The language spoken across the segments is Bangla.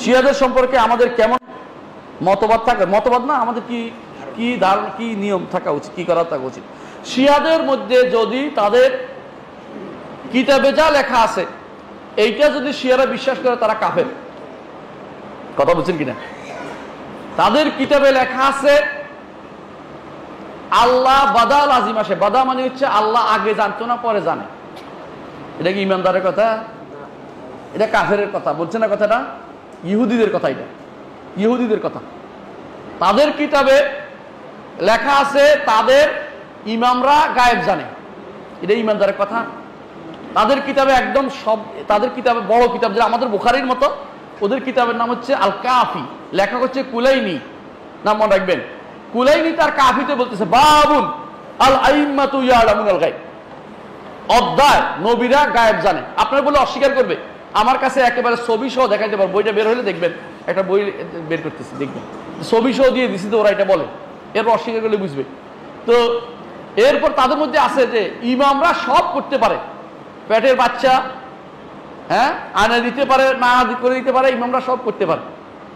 শিয়াদের সম্পর্কে আমাদের কেমন মতবাদ থাকে, মতবাদ না, আমাদের কি কি ধারণা, কি নিয়ম থাকা উচিত, কি করা থাকা উচিত। শিয়াদের মধ্যে যদি তাদের কিতাবে যা লেখা আছে এইটা যদি শিয়ারা বিশ্বাস করে তারা কাফের। কথা বলছেন কিনা? তাদের কিতাবে লেখা আছে আল্লাহ বাদা লাজিম আসে। বাদা মানে হচ্ছে আল্লাহ আগে জানতো না পরে জানে। এটা কি ইমানদারের কথা? এটা কাফেরের কথা বলছে না কথাটা, ইহুদিদের কথা। এটা ইহুদিদের কথা। তাদের কিতাবে লেখা আছে তাদের ইমামরা গায়েব জানে। এটা ইমানদারের কথা। তাদের কিতাবে একদম সব, তাদের কিতাবে বড় কিতাব যেটা আমাদের বুখারীর মতো, ওদের কিতাবের নাম হচ্ছে আল কাফি, লেখা হচ্ছে কুলাইনি, নাম মনে রাখবেন। কুলাইনি তার কাফিতে বলতেছে বাবুন আল আইম্মাতু ইয়ালামুনাল গায়ব, অধ্যায় নবীরা গায়েব জানে। আপনার বলে অস্বীকার করবে, আমার কাছে একেবারে ছবি সহ দেখাইতে পারবো। বইটা বের হলে দেখবেন, একটা বই বের করতেছি দেখবেন, ছবি সহ দিয়ে দিছি তো ওরা এটা বলে, এরপর অস্বীকার করলে বুঝবে। তো এরপর তাদের মধ্যে আছে যে ইমামরা সব করতে পারে, পেটের বাচ্চা হ্যাঁ আনা দিতে পারে, না করে দিতে পারে, ইমামরা সব করতে পারে।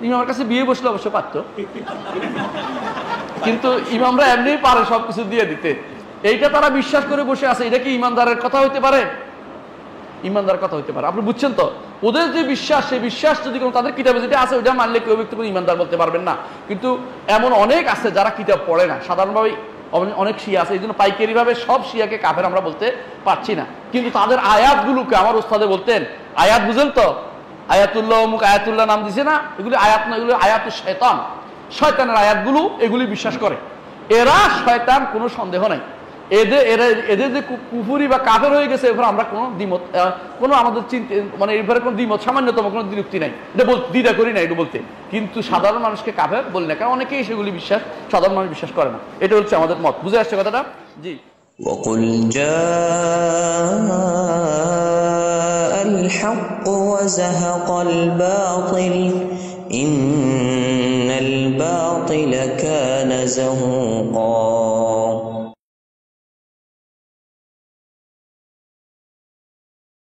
ইমামের কাছে বিয়ে বসলে অবশ্য পারত, কিন্তু ইমামরা এমনি পারে সবকিছু দিয়ে দিতে। এইটা তারা বিশ্বাস করে বসে আছে। এটা কি ইমানদারের কথা হইতে পারে? ইমানদার কথা হইতে পারে? আপনি বুঝছেন তো? ওদের যে বিশ্বাস, সেই বিশ্বাস যদি কোনো তাদের কিতাবে যেটা আছে ওইটা মানলে কেউ ব্যক্তি কোনো ইমানদার বলতে পারবেন না। কিন্তু এমন অনেক আছে যারা কিতাব পড়ে না, সাধারণভাবে অনেক শিয়া আছে, এই জন্য পাইকারিভাবে সব শিয়াকে কাফের আমরা বলতে পারছি না। কিন্তু তাদের আয়াতগুলোকে, আমার ওস্তাদে বলতেন, আয়াত বুঝেন তো, আয়াতুল্লাহ অমুক আয়াতুল্লাহ নাম দিছে না, এগুলি আয়াত না, এগুলো আয়াত শয়তান, শয়তানের আয়াতগুলো, এগুলি বিশ্বাস করে এরা। শয়তান, কোনো সন্দেহ নাই। এদের যে কুফুরি বা কাফের হয়ে গেছে, এরপর আমরা কোনো দ্বিমত, কোনো আমাদের চিন্তা, মানে এরপরে কোনো দ্বিমত, সামান্যতম কোনো দ্বিরুক্তি নাই। এটা দ্বিধা করি না এটা বলতে। কিন্তু সাধারণ মানুষকে কাফের বলি না, কারণ অনেকেই সেগুলি বিশ্বাস, সাধারণ মানুষ বিশ্বাস করে না। এটা হচ্ছে আমাদের মত। বুঝে আসছে কথাটা? জি। وقل جاء الحق وزهق الباطل إن الباطل كان زهوقا